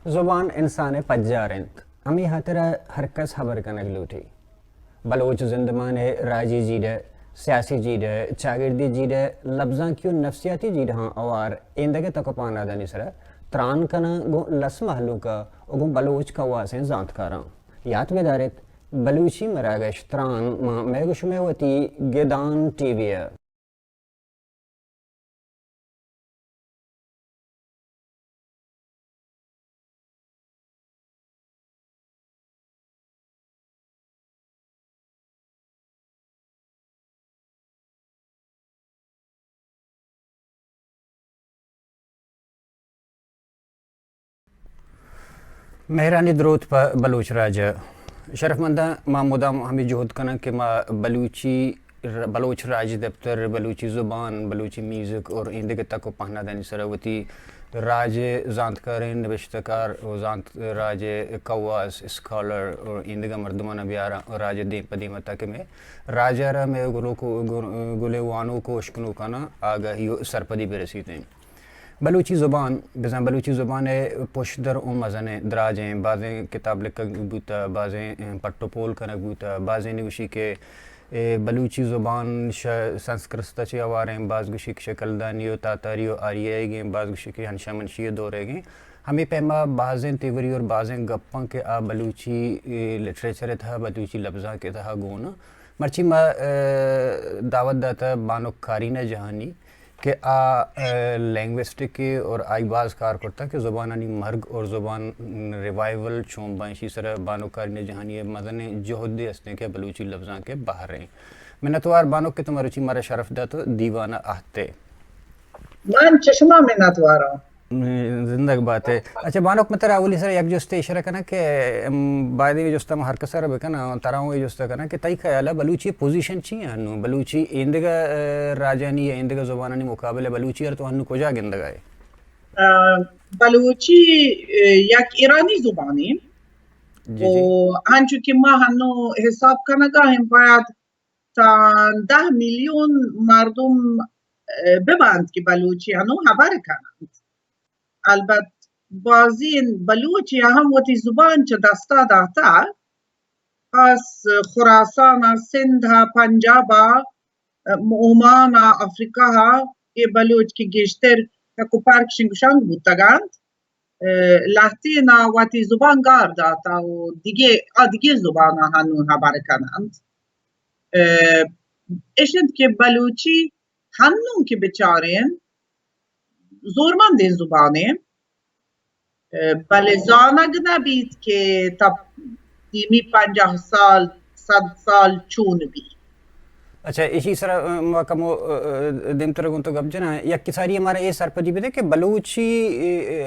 ज़ुबान इंसान पज्जारंत अमी हतरा हरकस खबर कनक लूटी बलोच जिंदमान राजी जीड सियासी जीड चागिर्दी जीड लफ्जां क्यों नफसियाती जीड हाँ अवार इंदगे तकपाना दनिसरा त्रान कना गो लस महलू का उगो बलोच का वासें जांत कारा याद में दारित बलूची मरागश त्रान मां मेगुशमेवती गेदान टीविया मेहरानी द्रोत पर बलूच राज शरफमंदा मामूदा हमें जोहद कना कि बलूच राज दफ्तर बलूची ज़ुबान बलूची म्यूज़िक और इंदे के तक पहना दानी सरावती राज जानकार नविश्तकार और जानत राज कवास स्कॉलर और इंदे का मर्दमाना ब्यारा और राज दे पदीमता के में राजारा में गुले वानो को उश्कनो काना आगा यो सरपदी बेरसीते बलूची ज़ुबान बिज़ा बलूची ज़ुबान है पुशदर उम मज़ने दराजें बाज़ें किताब लिख बूता बाज़ें पट्टोपोल कनक बूता बाज़ें निगुशी के बलूची ज़ुबान संस्कृत चे आवारें बाज़ गुशी के शक्लदानियो तातारियो आरिएगे बाज़ गुशी के हंशा मनशिय दौरेगे हमें पैमा बाज़ें तेवरी और बाज़ें गप्पा के आ बलूची लिटरेचर था बलूची लफ्ज़ा के था गोना मर्ची मा दावत दाता बानुकारी न जहानी कि लैंग्विस्टिक के और आई बाज कार करता कि ज़ुबानी मर्ग और ज़ुबान रिवाइवल चों बांशी सर बानोकारी ने जहानी मदने जोहदे हंसने के बलूची लफ्ज़ां के बाहर हैं मैंने तो यार बानो के तुम्हारे रुचि मारा शरफ दा तो दीवाना आहते मान चश्मा में ना तुम्हारा जिंदगी बात है अच्छा बानोक में तेरा अवली सर एक जो स्टे इशारा करना कि बायदे में जो स्ता हर कसर बेकना तराओं ये जो स्ता करना कि तई ख्याल है बलूची पोजीशन चाहिए हन्नू बलूची इंदगा राजानी या इंदगा ज़ुबानी मुकाबले बलूची और तो हन्नू को जा गिंदगा है बलूची याक ईरानी ज़ुबानी हंचु कि मां हन्नू हिसाब कनगा हम बायद تا 10 میلیون مردم ببند که بلوچی هنو خبر کنند البته بازی بلوچی هم وتی زبان چه دستا داتا پس خراسان سندھ پنجاب عمان افریقا ये बलूच की गेश्तर को पार्क शिंगशांग बुतगांत लातीना वाती जुबान गार दाता ओ दिगे जुबान हनु खबर kanand एशंत के बलूची हन्नू के बेचारे जोरमंद जुबाने बले जानग नबीत के तब 50 साल 100 साल चून भी अच्छा इसी सर मकमो दिन तरगुन तो गब जना या किसारी हमारा ये सरपदी भी कि बलूची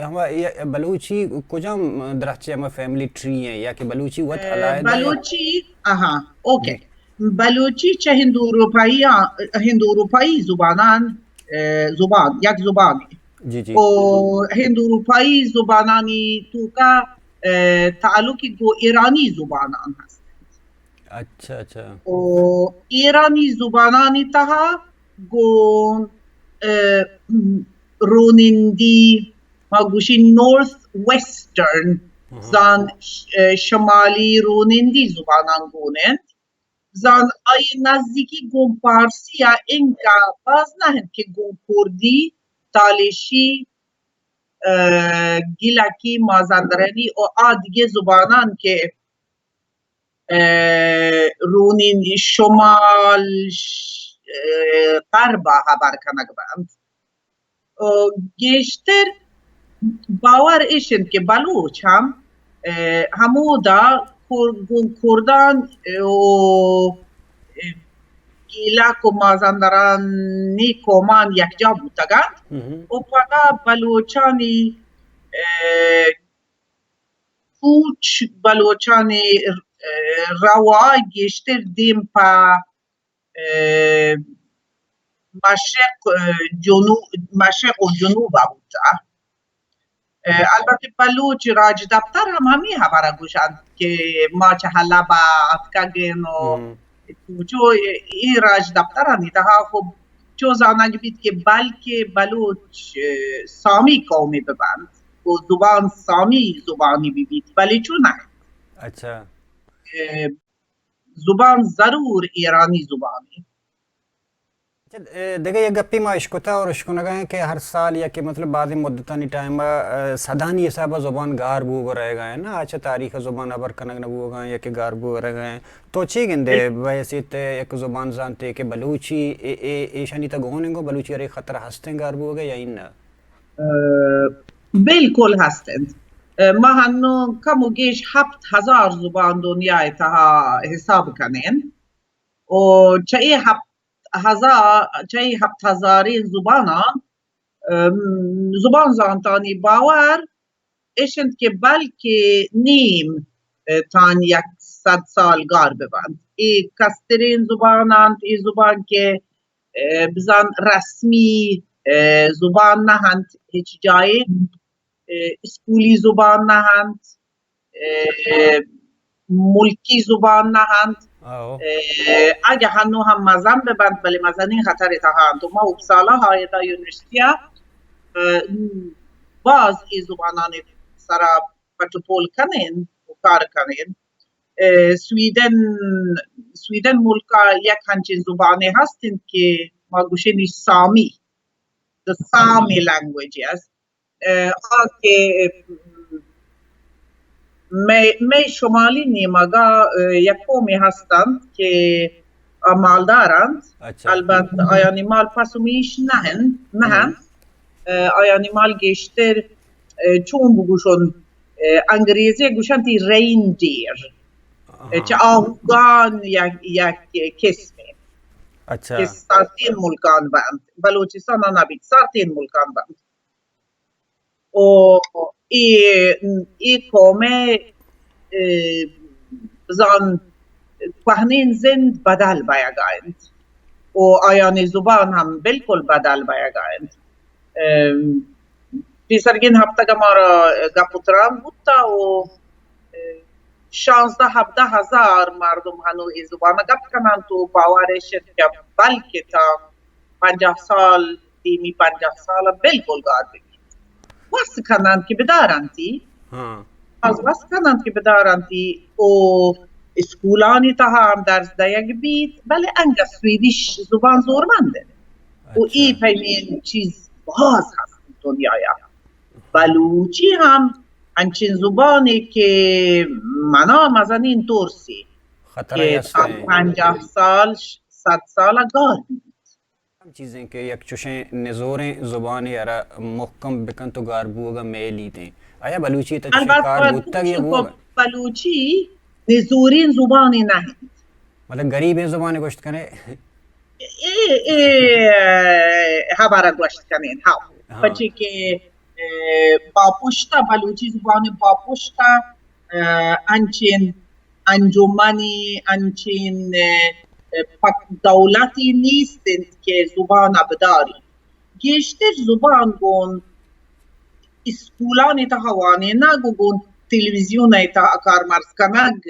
हमारा बलूची कुजाम दरख्त हमारा फैमिली ट्री है या कि बलूची वत अलायद बलूची aha ओके बलूची चे हिंदू रुपाई जुबान एक जुबान जी जी और हिंदू रुपाई जुबानानी तो का ताल्लुकी गो ईरानी जुबानान हस्त अच्छा अच्छा और ईरानी जुबानानी तहा गो रोनिंदी मागुशी north western zan şemali Ronindi zubanan gonen zan ay nazdiki gon Parsiya enka baznahen ke gon Kurdi Taleşi Gilaki Mazandarani o adige zubanan ke Ronindi şomal qarba haber kanak band geçtir باور ایشن که بلوچ هم همودا کردان و گیلک و مازندرانی کومان یکجا بودگند و فقط بلوچانی coach بلوچانی روای گشتر them پا مشرق و جنوب بوده. البته بلوچ راج دفتر هم همی خبره گوشند که ما چه حلب افکگین و چو این راج دفتر هم ها خب چو زاننگ بید که بلکه بلوچ سامی قومی ببند و زبان سامی زبانی بید ولی چون نه अच्छा زبان ضرور ایرانی زبانی देखिए ये गप्पी माँ इश्कोता और इश्कोनगा है कि हर साल या कि मतलब बाद में मुद्दतानी टाइम सदानी ये सब ज़ुबान गार बू रहेगा है ना अच्छा तारीख ज़ुबान अबर कनक नबू होगा या कि गार बू रहेगा है तो ची गिंदे वैसे ते एक ज़ुबान जानते कि बलूची ईशानी तक होनेंगो बलूची अरे खतर हंसते गार बू होगा या इन बिल्कुल هستند ما هنو کم و گیش 7000 زبان دنیای تها حساب کنین و چه 7000 زبانا زبان زانتانی باور اشند که بلکه نیم تان 100 سال گار ببند ای کسترین زبانند ای زبان که بزن رسمی زبان نهند هیچ جایی اسکولی زبان نهند ملکی زبان نهند اگه هنو هم مزن ببند ولی مزنین خطر تهاند و ما اپسالا های دا یونیورسیتیا باز ای زبانان سرا پچپول کنین و کار کنین سویدن ملکا یک همچین زبانه هستین که ما گوشینی سامی the Sami languages که می شمالی نیمگا یک قومی هستند که مالدارند البته آیانی مال پسومیش نهند آیانی مال گشتر چون بگوشون انگریزی گوشن تی رینڈیر چه آهوگان یک کسمه که سارتین ملکان بند بلوچستان نبید سارتین ملکان بند و ای قومه بزن پهنین زند بدل بیگایند و آیان زبان هم بالکل بدل بیگایند پیسرگین هفته که ما را گپوتران بودتا و 16-17 هزار مردم هنو ای زبان گپ کنند و باورش که بلکه تا 50 سال دیمی 50 سال بالکل گار بگید واسه کنند که بدارندی از واسه کنند که بدارندی و اسکولانی تا هم درس دیگه بید ولی انگه سویدیش زبان زورمنده و ای پیمین چیز باز هست دنیای بلوچی هم انچین زبانی که منا مزنین ترسی که 50 سال 100 سال گار بید चीज़ें कि एक चुशें नज़ोरें ज़ुबान यारा मुहकम बिकन तो गारबू होगा मेली थे आया बलूची तो कार बुत्ता ये वो बलूची नज़ोरें ज़ुबानी नहीं मतलब गरीब है ज़ुबाने गोश्त करे हमारा गोश्त करें हाँ बच्चे के बापुश्ता बलूची ज़ुबान बापुश्ता अंचिन अंजुमनी अंचिन دولتی نیستند که زبان بداری گشتر زبان گون اسکولانی تا هوانی نگو گون تلویزیون تا کارمرز کنگ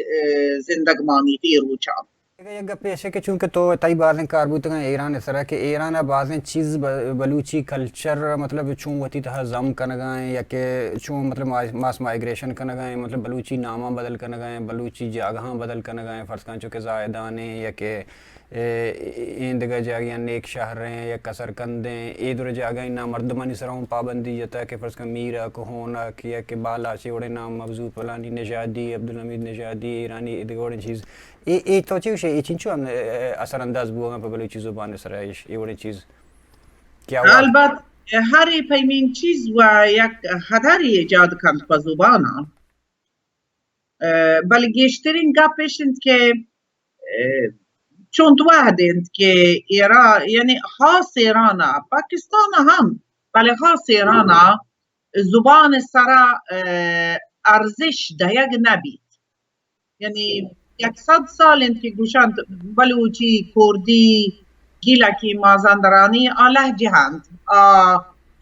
زندگمانی تی روچان ये गप्पे ऐसे कि चूंकि तो तई बातें कारबूत का ईरान इस तरह के ईरान है बातें चीज़ बलूची कल्चर मतलब चूं वती तह जम कर गए या कि चूं मतलब मास माइग्रेशन कर गए मतलब बलूची नामा बदल कर गए बलूची जगह बदल कर गए फ़र्ज़ कर चुके जायदाने या कि इंदगा जागे नेक शहर हैं या कसर कंदे इधर जागे ना मर्दमानी सराउं पाबंदी जता कि फ़र्ज़ कर मीरा को होना किया कि बाला चिवड़े नाम मबजूद फलानी नजादी अब्दुल हमीद नजादी ईरानी इधर चीज़ ये तो चीज़ है ये चिंचू हम असरअंदाज बुआ में बलूची ज़ुबान सराइश ये वाली चीज़ क्या हुआ البته هر پیمین چیز و یک خطری ایجاد کند به زبان بل گشترین گپش انت که چون واحد انت که ایران یعنی خاص ایران پاکستان هم بله خاص ایران زبان سرا ارزش دهیگ نبید یعنی 100 سال انت که گوشند بلوچی کردی گیلکی مازندرانی لهجه هند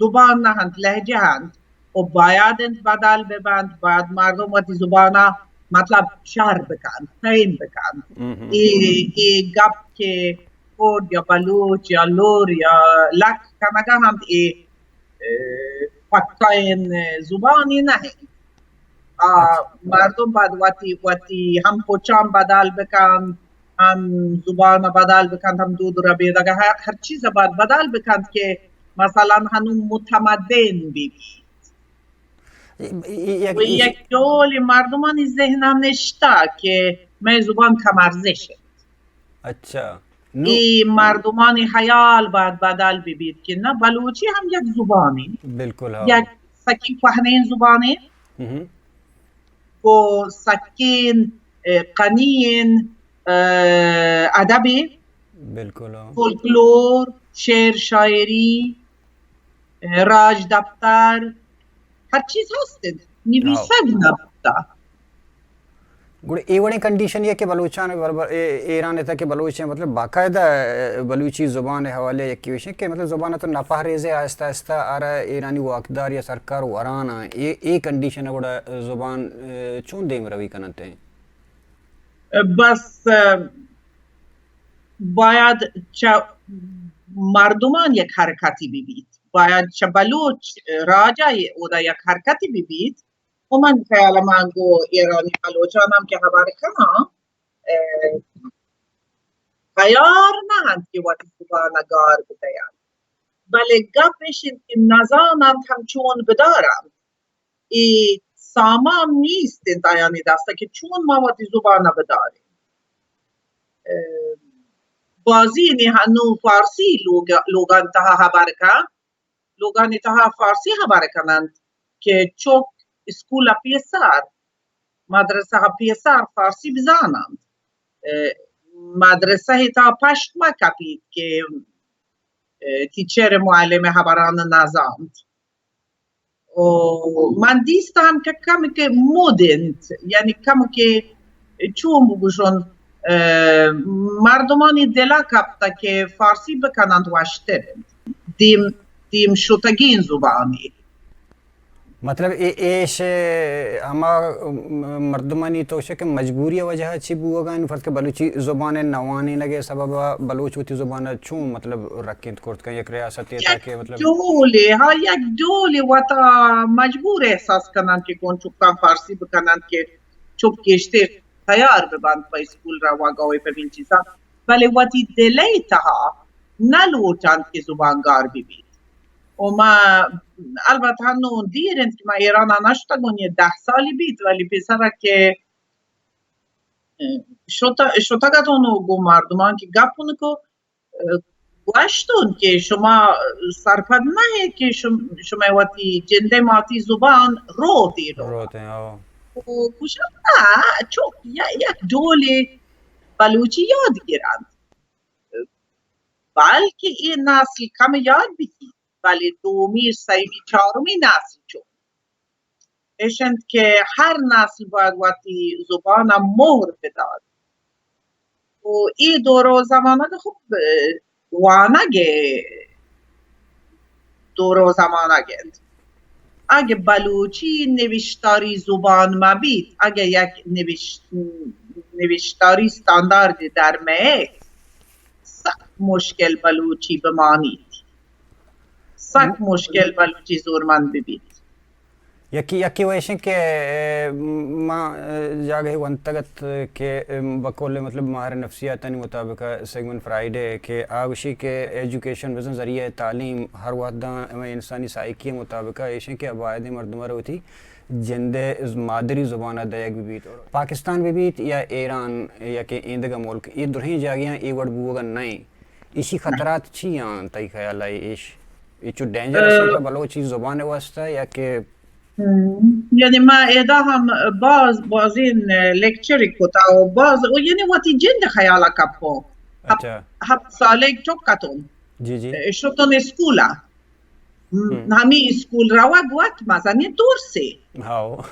زبان نهند لهجه هند و باید انت بدل ببند باید مردم وقتی زبانا مطلب شهر بکن فهم بکن ای گپ که کرد یا بلوچ یا لور یا لک کنگه هم ای پکاین زبانی نه مردم باید وقتی هم پوچام بدل بکن هم زبان بدل بکن هم دود را بیدگه هر چیز باید بدل بکن که مثلا هنون متمدن بید و یک دول مردمان ذهنم نشته که من زبان کم ارزشه اچھا ای مردمان حیال باید بدل ببید که نه بلوچی هم یک زبانی بالکل یک سکی پهنین زبانی و سکین قنین ادبی بالکل فولکلور شعر شاعری راج دفتر هر چیز هستند نویسند نبوده गुड़ ये बड़ी कंडीशन ये कि बलूचान ईरान था कि बलूच हैं मतलब बाकायदा बलूची ज़ुबान हवाले एक विषय कि मतलब ज़ुबान तो नापहरेज़े आहिस्ता आहिस्ता आ रहा है ईरानी वाकदार या सरकार वराना ये कंडीशन है गुड़ा ज़ुबान चून देम रवी करते हैं बस باید مردمان یک حرکتی ببید باید چه بلوچ راجع او دا یک حرکتی ببید و من خیال من گو ایرانی بلوچان هم که خبر کنم خیار نهند که وقتی زبانگار بدهند بله گپش که نزانند همچون بدارند ای سامان نیست انتایانی دسته که چون ما وقتی زبان بداریم بازی نی هنو فارسی لوگان تها خبر کن لوگان تها فارسی خبر کنند که چوک اسکول پیسر مدرسه پیسر فارسی بزانند مدرسه تا پشت مکپید که تیچر معلم خبران نزاند و من دیستم که کمی که مدند یعنی کمی که چون بگوشون مردمانی دلا کپتا که فارسی بکنند واشترند دیم شتگین زبانی मतलब ऐश हमा मर्दमानी तो शे कि मजबूरी वजह छी बुगा इन फर्क बलूची ज़ुबान नवानी लगे सबब बलूच होती ज़ुबान चूं मतलब रखित कोर्ट का एक रियासत ये था कि मतलब دوله ها یک دوله وتا مجبور احساس کنند که کون چوکان فارسی بکنند که چوک گشته تیار ببند با اسکول را واگاوی پبین چیزا ولی وقتی دلی تها نلوچند که زبانگار ببید و ما البته هنون دیرند که ما ایران نشتگون یه 10 سالی بید ولی پسره که شتگتون گو مردمان که گپونه که گوشتون که شما سرپد نه که شما وقتی جنده ماتی زبان رو دیرو و گوشم نه چون یک دول بلوچی یاد گیرند بلکه این نسل کم یاد بگید ولی دومی سیمی چهارمی نسل چون اشند که هر نسل باید وقتی زبان مهر بداد و این دور زمانه خوب وانگه دور زمانه گند اگه بلوچی نوشتاری زبان مبید اگه یک نوشتاری استاندارد در مه سخت مشکل بلوچی بمانید سخت مشکل بلوچی زورمند ببید यकी वैसे के माँ जागे वंतगत के बकोले मतलब हमारे नफ्सियातनी मुताबिक सेगमेंट फ्राइडे के आगशी के एजुकेशन वजन ज़रिए तालीम हर वादा इंसानी साइकी मुताबिक ऐसे के अबायद मरदमर होती जिंदे मादरी ज़ुबान दयक बीत पाकिस्तान बीत या ईरान या के इंदगा मुल्क ये दुरही जागियाँ ये वर्ड बुगा नहीं इसी खतरात छी यहाँ तय ख्याल है ये जो डेंजरस है बलोची ज़ुबान वास्ता या के يعني ما إذا هم باز بازين ليكتشري كوتا أو باز يعني واتي جند خيالك أبو अच्छा هب سالك توكاتون जी जी شوتون سكولا همی سکول روا گوات مزنی دورسی हाँ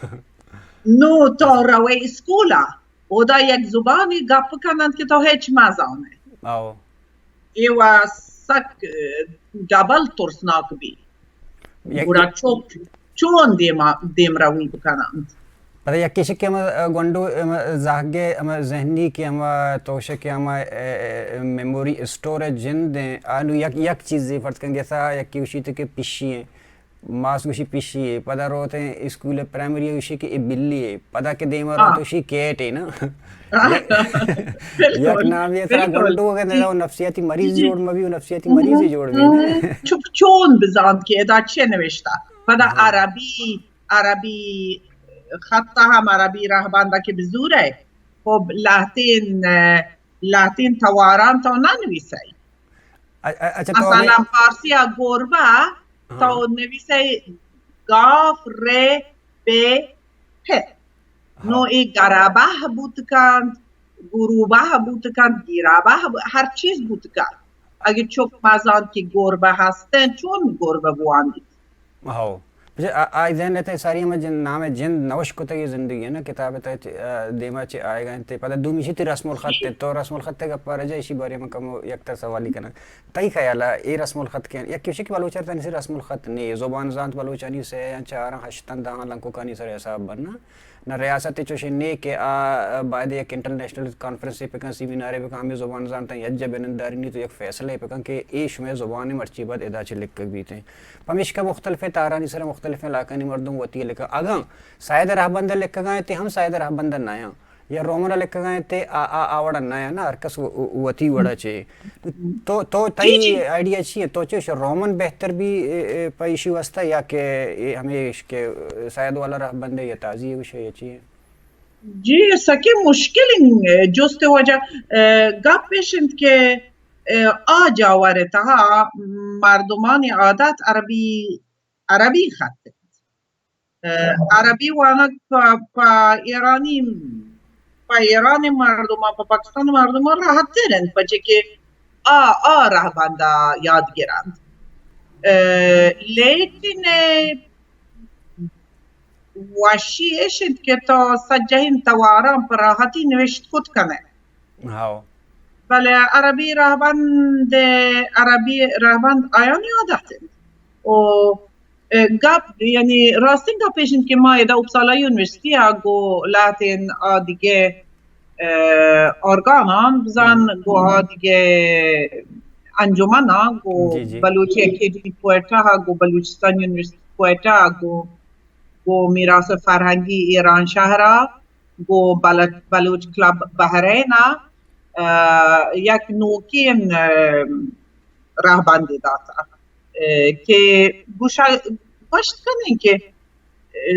نو تو روی سکولا او دا یک زبانی گپ کنند که تو هیچ مزانه हाँ ایوا سک جبل ترسناک بی برا چون دیم روی بکنند पता या किसी के हम गंडो जागे हम जहनी के हम तोशे के हम मेमोरी स्टोरेज जिन दे आनु यक चीज़ें फर्ज करेंगे ऐसा या कि उसी के पिशी है मास उसी पिशी है पता रोते हैं स्कूल प्राइमरी उसी की बिल्ली है पता के दे मरो तो उसी कैट है ना यक नाम ये सारा गंडो के ना नफ्सियाती मरीज जोड़ में भी नफ्सियाती मरीज ही जोड़ में ना چوب چون بزند که ادا چه نوشته پدا عربی خطه هم عربی رهبنده که بزوره خب لاتین تواران تا ننویسه अच्छा तो مثلا فارسی گربه تا نویسه گاف ر ب پ نوعی گربه بود کند گروبه بود کند گیرابه هر چیز بود کند اگه چوب مزان که گربه هستن چون گربه بواندید हाँ मुझे आज जहन रहते हैं सारी में जिन नाम है जिन नवश को तक ये जिंदगी है ना किताब है देमा चे आएगा इनते पता दो मिशी ती रस्मुल खत ते तो रस्मुल खत ते गप्पा रजा इसी बारे में कम यकतर सवाल ही करना तई ख्याल है ये रस्मुल खत के या किसी की बलूचर तनी से रस्मुल खत नहीं जुबान जान बलूचानी से या चार हश्तन दान लंको कानी सर ऐसा बनना न रियासत चोशे ने के आ बाद एक इंटरनेशनल कॉन्फ्रेंस पे का सेमिनार पे काम जुबान जानता है यज्ज बेनदारी नहीं तो एक फैसला पे के ईश में जुबान मर्ची बात एदा चे लिख कर भी थे पमिश का मुख्तलिफ तारानी सर मुख्तलिफ इलाका नहीं मर्दों वती लिखा अगं शायद राहबंदर लिख गए थे हम शायद राहबंदर नाया या रोमना लिख गए थे आवड़ नाया ना हरकस वती वड़ा चे तो तई आइडिया चाहिए तो चे रोमन बेहतर भी पैशी वस्ता या के हमें इसके शायद वाला राहबंदे या ताजी विषय चाहिए जी सके मुश्किल जोस्ते वजह गप पेशेंट के आ जावरे तहा मर्दमानी आदत عربی خط عربی وانا پا ایرانی مردم پا پاکستان مردم راحت ترند پا چه که راه بنده یاد گیرند لیکن وشی اشد که تا سجهین تواران پر راحتی نوشت خود کنه بله عربی راهبند آیان یادتند و گپ یعنی راستین گپشین که ما ایده اپسالا یونیورسیتی گو لاتین دیگه ارگانان بزن گو دیگه انجمنا گو بلوچی اکیدمی کوئتا گو بلوچستان یونیورسیتی کوئتا گو میراث فرهنگی ایران شهرا گو بلوچ کلاب بحرینا یک نوکین راهبندی داتا که گوشت کنین که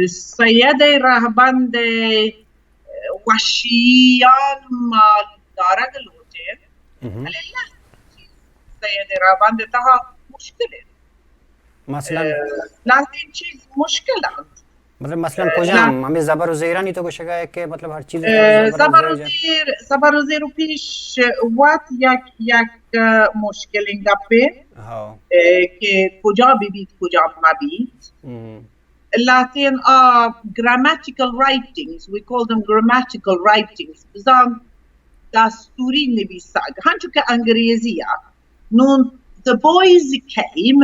سید راهبند وشیان مالداره گلوته ولی سید راهبند تها مشکله مثلا لازم چیز مشکل هست मतलब मसलन कुजाम हमें ज़बर ज़ेरा नहीं तो कुछ है कि मतलब हर चीज़ ज़बर ज़ेर پیش وقت یک مشکل این گپه که کجا ببید کجا مبید لاتین grammatical writings we call them grammatical writings بزن دستوری نویسد هنچون که انگریزی نون the boys came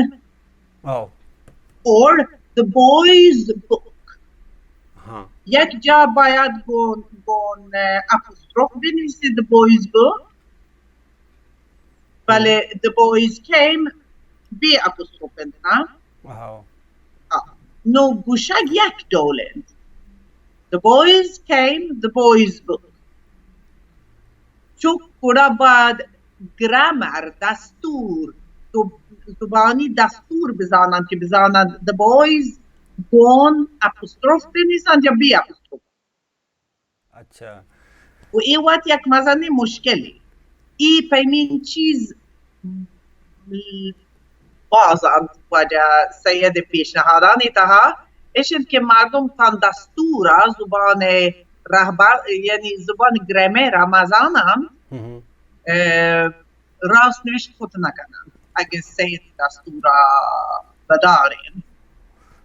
or the boys book یک جا باید گون اپوستروف بنویسید the boys book بله the boys came بی اپوستروف نه نو گوشک یک دولند the boys came the boys book چون کورا باید گرامر دستور زبانی دستور بزنند که بزنند the boys گون اپوستروف بنویسند یا بی اپوستروف अच्छा و این وقت یک مزنی مشکلی ای پیمین چیز بازند وجه سید پیشنهادانی تها إيش که مردم تان دستورا زبان رهبر یعنی زبان گرامر مزانم راست نوشت خود نکنن اگه سید دستورا بدارین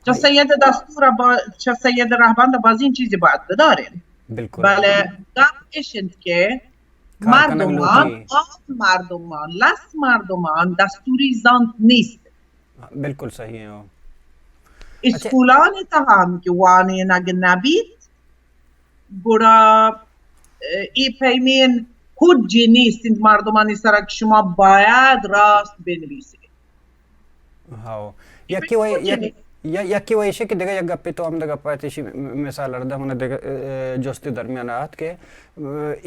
چه سید دستورا چه سید رهبند باز این چیزی باید بدارین बिल्कुल بله گپ ایشند که مردمان لس مردمان دستوری زند نیست बिल्कुल सही है वो اسکولان تهم که وانی نگه نبید گوڑا ای پیمین حجی نیستند مردمانی سر که شما باید راست بنویسید हाँ यकी वही यकी वही शे कि देखा या गप्पे तो हम देखा पाते शी मिसाल अर्धा हमने देखा जोस्ती दरमियान आत के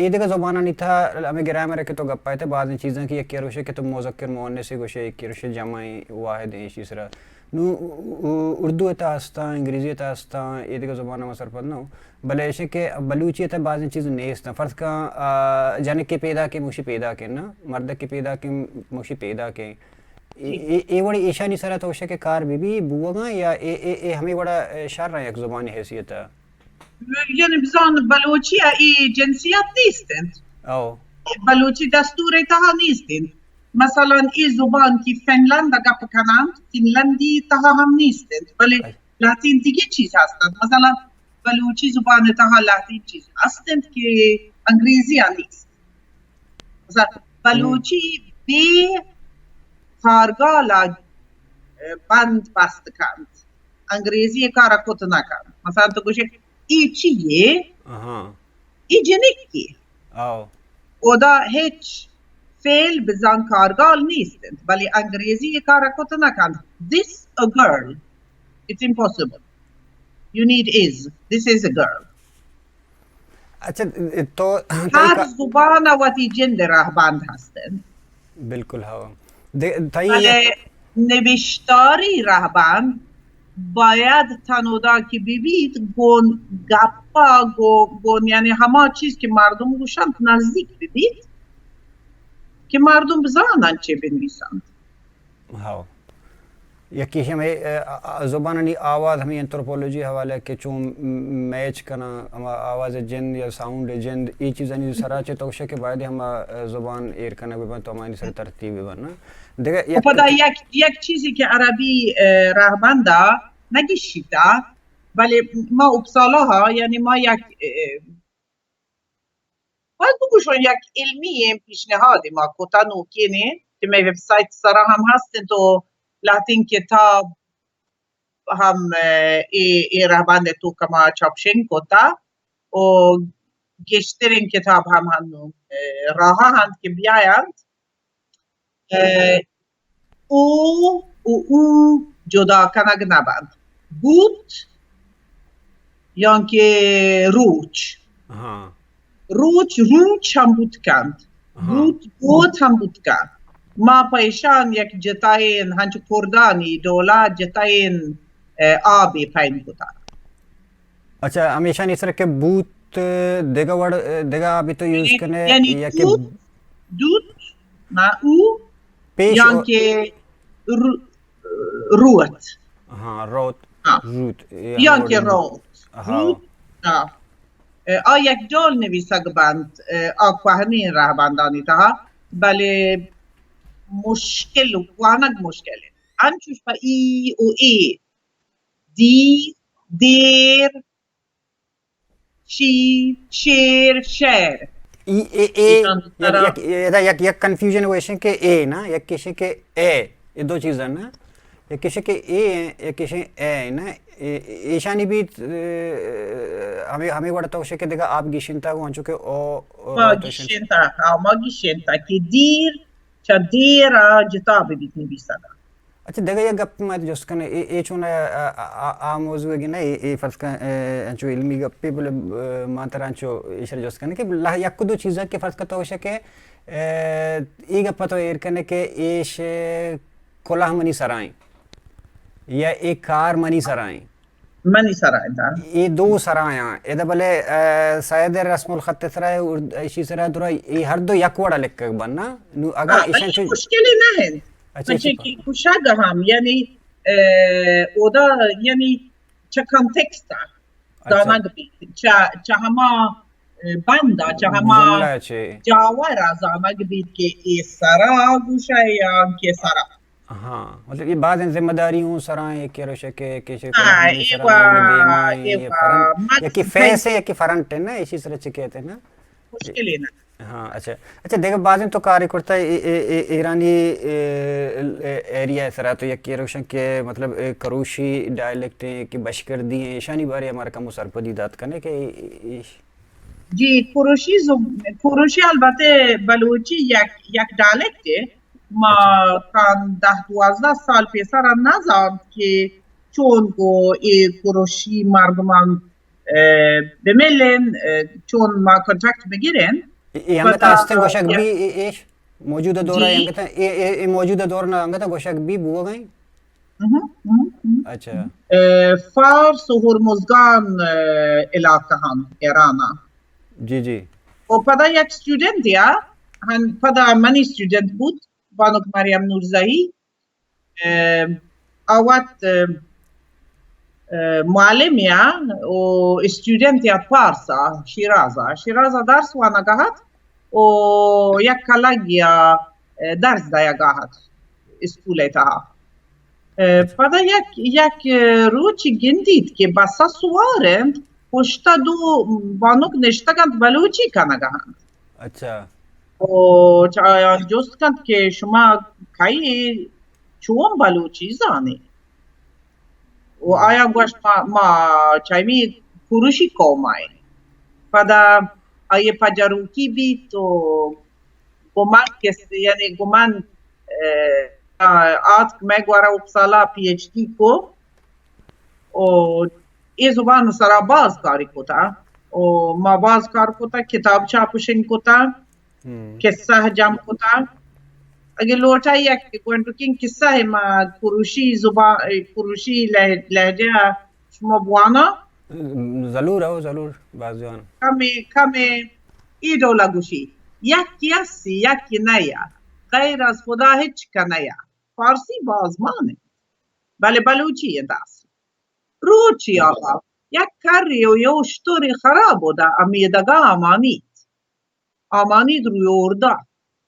ये देखा ज़बाना नहीं था हमें ग्रामर के तो गप्पे थे बाद में चीज़ें कि यकी रोशे कि तो मुज़क्किर मुअन्नस से गोशे यकी रोशे जमाई वाहिद है इसी तरह नु उर्दू इता हस्ता अंग्रेज़ी इता हस्ता ये देखा ज़बाना मसर पर ना भले ऐसे के बलूची इता बाद में चीज़ नहीं हस्ता फ़र्ज़ का जाने के पैदा के मुशी पैदा के ना मर्द के पैदा के मुशी पैदा के ये बड़ी ईशानी सरा तो के कार बीबी बुआगा या ए हमें बड़ा शार रहा है एक ज़ुबानी हैसियत है يعني بزن بلوچی ای جنسیت نیستند او بلوچی دستور تها نیستند مثلا ای زبان که فنلند گپ کنند فنلندی تها هم نیستند ولی لاتین دیگه چیز هستند مثلا بلوچی زبان تها لاتین چیز هستند که انگلیسی ها نیست مثلا بلوچی بی کارگاه بند بست کند انگلیسی کار کت نکند مثلا تو گوشه ای چیه؟ ای جنکی او او دا هیچ فعل بزن کارگاه نیستند ولی انگلیسی کار کت نکند this a girl it's impossible you need is this is a girl अच्छा तो هر زبان و تی جند رهبند هستند बिल्कुल हाँ ولی نوشتاری رهبند باید تنودا که ببید گون گپا گون یعنی همه چیز که مردم گوشند نزدیک ببید که مردم بزنن چه بنویسند हाँ यकी हमें ज़ुबानी आवाज़ हमें एंथ्रोपोलॉजी हवाले के चूँ मैच करना हम आवाज़ जिंद या साउंड जिंद ये चीज़ें नहीं सराचे तो उसे के बाद हम ज़ुबान एर करना भी बन तो हमारी सर तरतीब भी बनना देखा पता یک چیزی که عربی رهبنده نگیشیده ولی ما اپسالاها یعنی ما یک باید بگوشون یک علمی پیشنهادی ما کتانو کنه که می وبسایت سرا هم هستن تو لاتین کتاب هم ای رهبنده تو کما چاپشن کتا و گشترین کتاب هم هنو راه هند که بیایند او جدا کنگ نبند بود یعنی روچ روچ هم بود کند بود هم بود کند ما پیشان یک جتاین هنچ کردانی دولت جتاین آبی پین بودا अच्छा हमेशा नहीं सर के बूथ देगा वर्ड देगा अभी तो यूज करने या कि दूध ना उ यानी روت हाँ روت روت یعنی روت یک جال نویسگ بند آقوهنی رهبندانی تا بله مشکل و قوانگ مشکله انچوش با ای و ای دی دیر شی شیر شیر एक कंफ्यूजन हुआ कि ए ना या किसी के ए ये दो चीज़ है ना या किसी के ए या किसी ए ना ईशानी भी हमें हमें बड़ा तो उसे के देखा आप गिशिंता को चुके ओ गिशिंता हाँ माँ गिशिंता कि दीर चदीरा जिताब भी नहीं सका अच्छा देखा ये गप में जो उसका ने ये चुना आ मौजूद है कि ना ये फर्स्ट का जो इल्मी गप्पे बोले मातरांचो इशर जो उसका ने कि ला या कुछ दो चीज़ें के फर्स्ट का तो उसे के ये गप्पा तो एर करने के इश कोलाह मनी सराय या एक कार मनी सराय मनी सराय था ये दो सराया इधर बोले शायद रस्मुल खत्ते सराय और इसी सराय दूरा ये हर दो यकवाड़ा लिख कर बनना नु अगर इशन मुश्किल ना है म्हणजे की कुशाग हम यानी ओदा यानी چه کانتکستا अच्छा زانگ بیت چه هما بندا چه هما जुमला छे جاورا زانگ بیت که ای سرا گوشه یا که سرا हाँ मतलब ये बाद जिम्मेदारियों सराय के रोशे के कोला हाँ हमने एवा सराय ने दे माई ये एवा फरंट या मक्स कि भाई फैस है या कि फरंट है ना इसी तरह से कहते हैं ना मुश्किल है ना हाँ अच्छा अच्छा देखो बाद में तो कार्य करता है ईरानी एरिया है सरा तो या कि रोशन के मतलब करूशी डायलेक्ट है कि बशकरदी है ईशानी बारे हमारा कम सरपदी दात करने के जी کوروشی البته بلوچی یک دیالکته ما अच्छा کان 10-12 سال پیسر نزد که چون گو ای کوروشی مردمان بملن چون ما کنتاکت بگیرن यहाँ का अस्ते गोशक فدا भी इश मौजूदा दौरा जी यहाँ का ये मौजूदा दौर ना यहाँ का गोशक भी बुआ गई अच्छा فارس و هرمزگان علاقه هم ایرانا जी जी و پدا یک student ya پدا منی student بود بانوک مریم نورزایی اوات معلم ya o student ya Parsa Şiraza ders wana gahat o yak kalag ya ders da ya gahat iskuletaha अच्छा پدا یک روچی گندید که بسا سوارند پشتا دو بانوک نشتگند بلوچی کنگهند अच्छा و جست کند که شما کهی چون بلوچی زانی و آیا گوشت ما چایمی کروشی کومای پدا آیا پجروکی بید و گمان کسی یعنی گمان آت مگوارا اپسالا پی اچ دی کو و ای زبان سرا باز کاری کتا و ما باز کار کتا کتاب چاپشن کتا قصه جمع کتا اگه لوٹا یک گوندکین قصه ما کروشی زبان کروشی لهجه شما بوانا ज़रूर आओ ज़रूर बाज़ियान کمی ای دولا گوشی یکی هستی یکی نیا غیر از خدا هیچ کنیا فارسی بازمانه بله بلوچی دست روچی آقا یک کاری و یه اشتوری خراب بوده امیدگاه آمانید روی اردا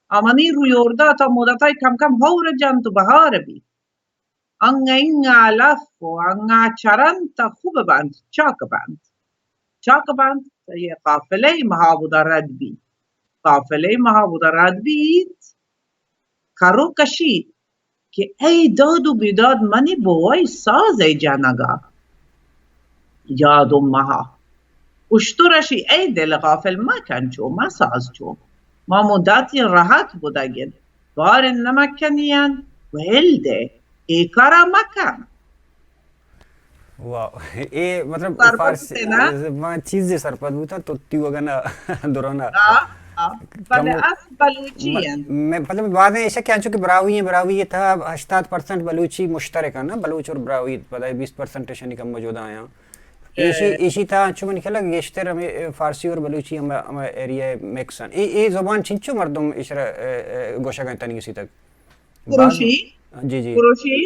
آمانی روی اردا تا مدتای کم کم هور جن تو بهار بید انگا اینگا علف و انگا چرن تا خوب بند چاک بند تا یه قافله مها بوده رد بید کارو کشید که ای داد و بیداد منی بوای سازه جنگا یادم مها اشترشی ای دل غافل مکن چو ما ساز چو ما مدتی راحت بودگین بار نمکنین و هلده ای کارا مکن वाह ये मतलब सरपंच फारसी थे ना मैं चीज़ जे सरपंच बूता तो तीव गना दोराना بله कम اصل بلوچی هن मैं मतलब बाद में ऐसा क्या कि ब्रावी ये था 80% बलूची मुश्तरक है ना बलूच और ब्रावी पता है 20% शनी कम मौजूद आया इसी था चुम निकला गेश्तर हमें फारसी और बलूची हम एरिया मिक्स हैं ये ज़बान चिंचो मर्दम इशरा गोशा गए तनी इसी तक बाद जी जी کروشی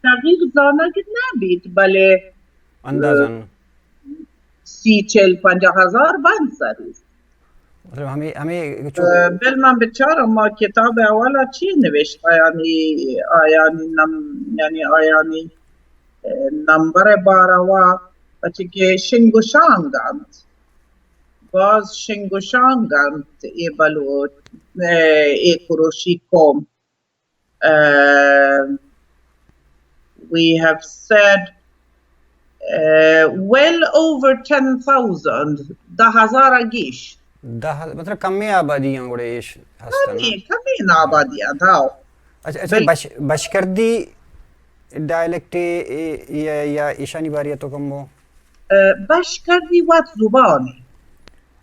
دقیق زانه نبید بله अंदाज़न 30-40-50 بند سریز मतलब हमें بل من بچارم ما کتاب اولا چی نوشت آیانی نمبر باروا بچه که شنگوشانگند باز شنگوشانگند ای بلو ای کروشی کوم we have said well over 10,000 10,000 گیش मतलब कम में आबादी अंगड़े इश हस्ता ना कमी आबादियां था अच्छा अच्छा बशकरदी डायलेक्ट या ईशानी बारिया तो कम वो بشکردی وات زبانی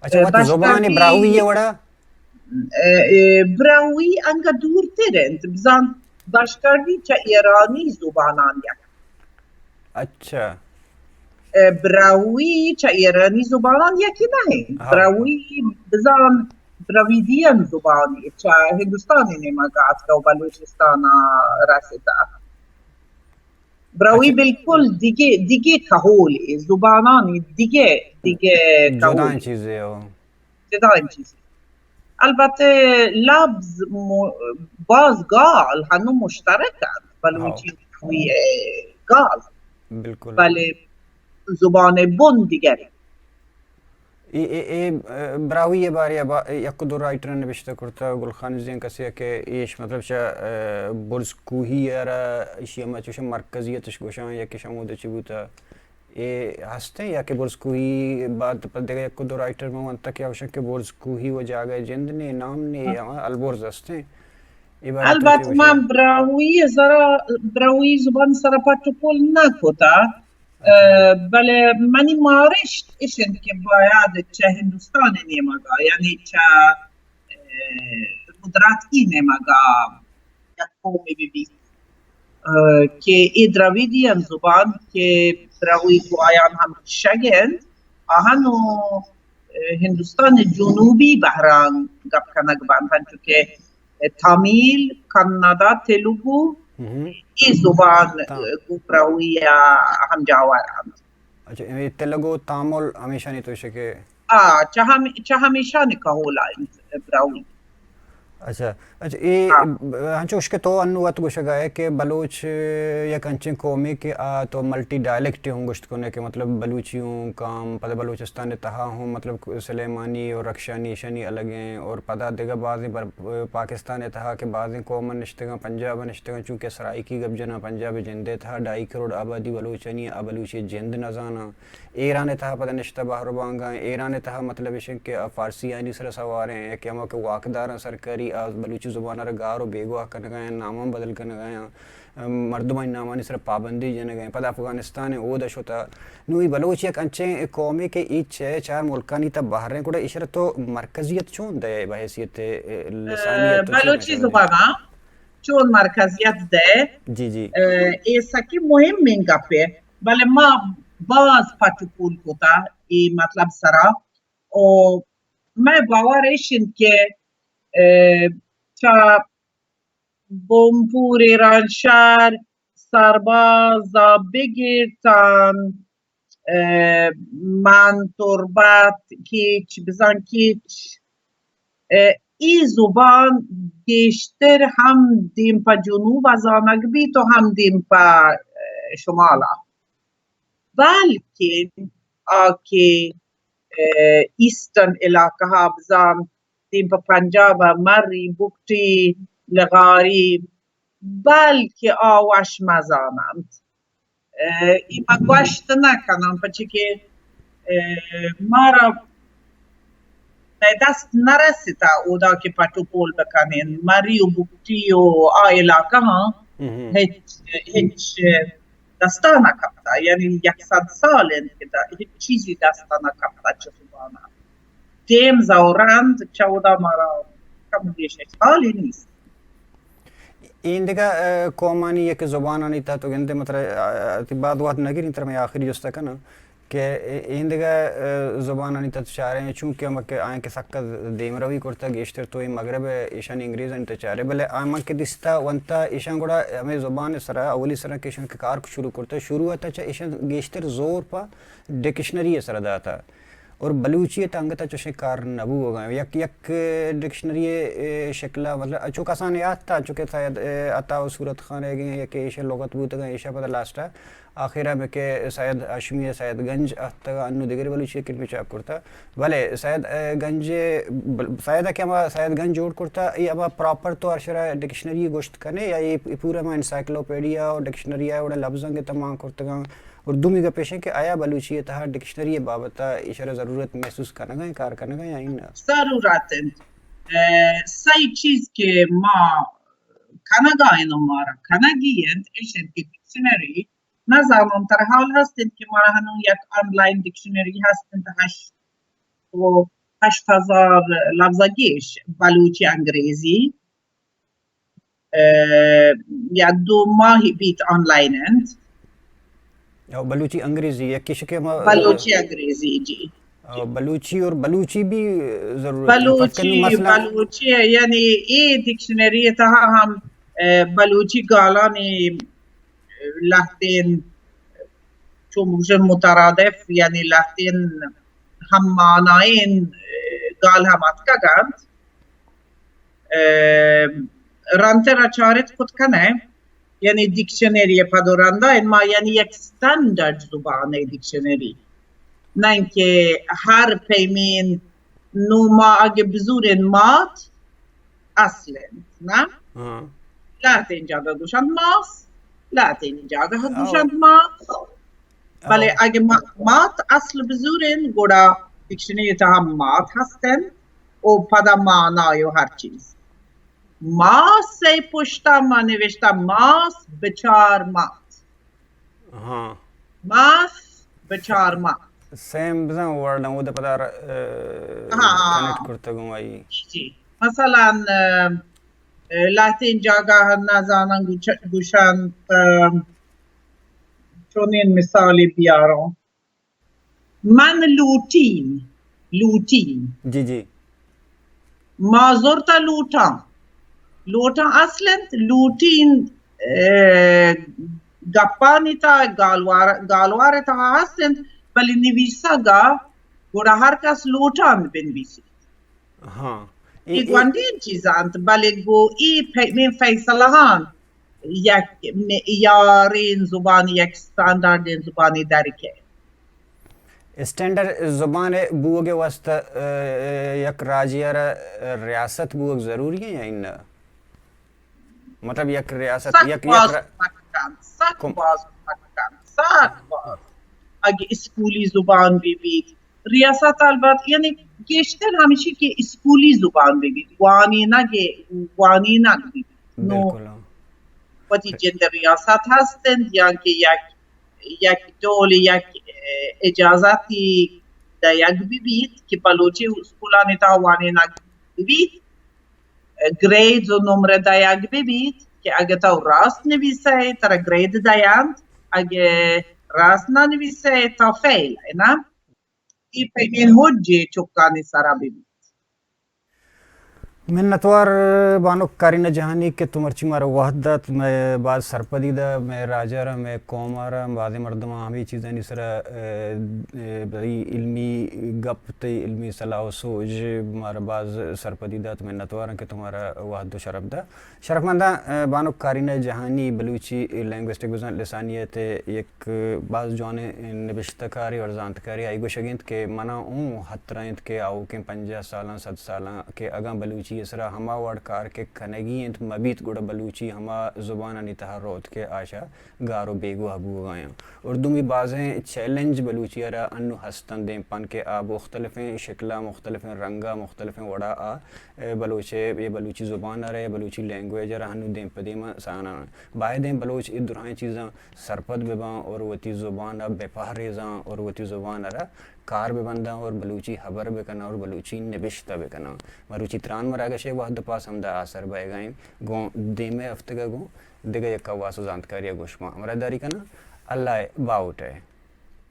अच्छा वो ज़ुबान ब्राहुई है वड़ा براوی انگا دور ترند بزن بشکردی چه ایرانی زبانان یک अच्छा براوی چه ایرانی زبانان یکی نه براوی بزن द्रविडियन जुबानी चा हिंदुस्तानी ने मगात का बलूचिस्तान रास्ता براوی अच्छा बिल्कुल दिगे दिगे कहोली जुबानानी दिगे दिगे जुदा कहोली चीज़ें हो جدا این چیزی البته لفظ باز قال هنو مشترکن हाँ بلوچی و قال बिल्कुल ولی زبان بن دیگری براوی ये बार या एक दो राइटर ने बिश्ता करता गुलखान जिन कसे के इश मतलब शा बुर्ज कुही यारा इशी अमा चुशा मरकजियत शगोशा या कि शमूद चिबुता ये हंसते या कि बुर्ज कुही बात पर देगा एक दो राइटर में वंता क्या आवश्यक के बुर्ज कुही वो जागा जिंद ने नाम ने अलबुर्ज हंसते ये बारे तो البته चिबुशा من براوی زبان سر پول نکوتا अच्छा ولی منی مارشت ایشن که باید چه هندوستان نیمگا یعنی چه قدرت ای نیمگا یک قومی ببید که ای دراویدیان زبان که براوی گویان هم شگند آهنو هندوستان جنوبی بهران گپ کنگ بند که تامیل، کانادا، تلگو ای زبان براوی هم جاورند अच्छा ये तेलुगु तामिल हमेशा नहीं तो शके چه همیشه نکهولا براوی अच्छा अच्छा ये हाँ उसके तो अनुवाद कुछ है कि बलूच या कंचन कौमी के आ तो मल्टी डायलेक्ट हूँ गुश्त कोने के मतलब बलूची हूँ काम पता बलूचिस्तान तहा हूँ मतलब सलेमानी और रक्षानी शनी अलग हैं और पता देगा बाज़ पाकिस्तान तहा के बाज़ कौमन नश्तगा पंजाब नश्तगा चूँकि सराइकी गबजना पंजाब जिंदे था 2.5 करोड़ आबादी बलूचनी आ बलूची जिंद नजाना ईरान तहा पता नश्ता बाहर बांगा ईरान तहा मतलब इशे के फारसी आनी सर सवार हैं कि हम के वाकदार सरकारी बलूची ज़ुबान गार और बेगवा कर गए नाम बदल कर गए मरदमा नामानी सिर्फ पाबंदी जन गए पता अफगानिस्तान है वो दश होता नू बलूच एक अंचे कौमी के ईच है चार मुल्कानी तब बाहर हैं कुड़ा इशर तो मरकजियत चून दे बहसीत लिसानियत بلوچی زبانا چون مرکزیت ده जी जी ایسا که مهم منگفه ولی ما باز پاتوپول کتا ای مطلب سرا و ما باورشن که چا بمپور ایران شهر سربازا بگیرتن من تربت کیچ بزن کیچ ای زبان بیشتر هم دیم پا جنوب از آنگ بیت و هم دیم پا شمالا بلکه آکه ایستن علاقه ها بزن دیم پا پنجاب مری بکتی لغاری بلکه آوش مزانند ایما گوشت نکنم پچه که ما را دست نرسیده اودا که پاتوپول بکنین مری و بکتی و علاقه ها هیچ دستا نکبتا یعنی 100 سال هیچ چیزی دستا نکبتا چه زبانه دیم زورند چه اودا مرا کم 6 سالی نیست این دیگه قومانی یک زبان آنی تا تو گنده मतलब بعد وقت نگیرین تر میں آخری جستا کنا कि این دیگه زبان آنی تا چاره ہیں چونکه हम के आए के सक्का देमरवी करता गेस्टर तो मगरब ईशान इंग्रेज आणि चारे भले आम के दिसता वंता ईशान गोड़ा हमें जुबान सरा अवली सरा के ईशान के कार शुरू करता शुरू होता चा ईशान गेस्टर जोर पा डिक्शनरी सरा दाता और बलूची तंगता चुशे कार नबू हो गए यक यक डिक्शनरी शक्ला मतलब अचो कसान याद था चुके शायद अता सूरत खान रह गए या के ईशा लगत बूत गए ईशा पता लास्टा आखिरा में के शायद अशमी शायद गंज तक अन्नु दिगरी बलूची किट में चाप करता भले शायद गंज शायद क्या मैं शायद गंज जोड़ करता ये अब प्रॉपर तो अरशरा डिक्शनरी गोश्त करने या ये पूरा मैं इंसाइक्लोपीडिया और डिक्शनरी है और लफ्ज़ों के तमाम करता उर्दू में पेश है कि आया बलूची तहा डिक्शनरी बाबता इशारा ज़रूरत महसूस करना गए कार करना गए या ना ضرورت سعی چیز که ما کنگاین مارا کنگیند ایشن که دیکشنری نظرم تر حال هستند که ما هنو یک آنلاین دیکشنری هستند 8000 لفظگیش بلوچی انگریزی یا 2 ماهی بیت آنلاینند बलूची अंग्रेजी या किश के بلوچی انگریزی جی बलूची और बलूची भी ज़रूरत है बलूची मसला बलूची यानी ايه ديكشنري تاعها هم بلوچی قالانی لهتين شو مش مترادف يعني لهتين هم معناين قالها متكقد رانترا چارت خود کنه یعنی دیکشنری پدورنده ما یعنی یک ستاندرد زبانه دیکشنری نه اینکه هر پیمین نو ما اگه بزورن مات اصلا نه لا تنجاga دوشند ماس لا تنجاga دوشند ماس ولی اگه مات اصل بزورن گوڑا دیکشنری تا هم مات هستن و پدا معنای و هر چیز ماس سی پشتا ما نوشتا ماس بچار مات ماس بچار مات सेम بزن ورد نمود پدر کانکت کرتا گم آئی مثلا لاتین جاگا نازانن گوشند چونین مثالی بیارم من لوتین جی جی ما زرتا لوتان اصلا لوتین گپانی تا گالوار تا هستند ولی نویساگا گوڑا هر کس لوتان بنویسی این گواندین چیزاند ولی گو من فیصلهان یک معیارین زبانی یک ستانداردین زبانی درکه स्टैंडर्ड ज़ुबान बूग के वास्ते एक राज्य रियासत बूग ज़रूरी है या इन मतलब एक रियासत एक اگه اسکولی زبان ببید ریاست البته یعنی گشتر همیشه که اسکولی زبان ببید وانی نگه نو وقتی جند ریاست هستند یا که یک دول یک اجازتی دا یک ببید که بلوچی اسکولانی تا وانی نگه ببید گرید و نمره دا یک ببید که اگه تا راست نویسه تر گرید دایند اگه راست ننویسه تا فیل نه این پیمین حجی چکانی سرا ببید मिन्नतवार बानो कारीना जहानी के तुमरची मारा वहदत मैं बाद सरपदी दा मैं राजा रा मैं कौम रा बादे मर्दमा हमें चीज़ें निसरा बड़ी इल्मी गप ते इल्मी सलाह सोच मारा बाज सरपदी दा तो मिन्नतवार के तुम्हारा वहद शरफ दा शरफमंदा बानो कारीना जहानी बलूची लैंग्विस्टिक गुज़ान लिसानियत एक बाज जाने निबिश्तकारी और जानतकारी आई गुशगिंत के मना हतराइंत के आओ के 50 साल 7 साल के अगा बलूची इसरा हमा वड़कार के खनगी इंत मबीत गुड़ बलूची हमा ज़ुबान नितहा रोत के आशा गारो बेगो हबू गाया उर्दू में बाज़ें चैलेंज बलूची अरा अन्नु हस्तन दें पन के आ मुख्तलिफ़ें शिकला मुख्तलिफ़ें रंगा मुख्तलिफ़ें वड़ा आ बलूचे ये बलूची ज़ुबान अरे बलूची लैंग्वेज अरा हन्नु दें पदीमा साना बाय दें बलूच इ दुराएं चीज़ां सरपद बेबां और वती ज़ुबान अब बेपहरेज़ां और वती ज़ुबान अरा कार बेबंदा और बलूची हबर बेकना और बलूची निबिश्ता बेकना मरुची त्रान मरागशे वहद पास हमदा आसर बायगाइन गो देमे हफ्ते का गो दिगा यक्का वासु जानकारी गोशमा हमरा दारी कना अल्लाह बाउट है।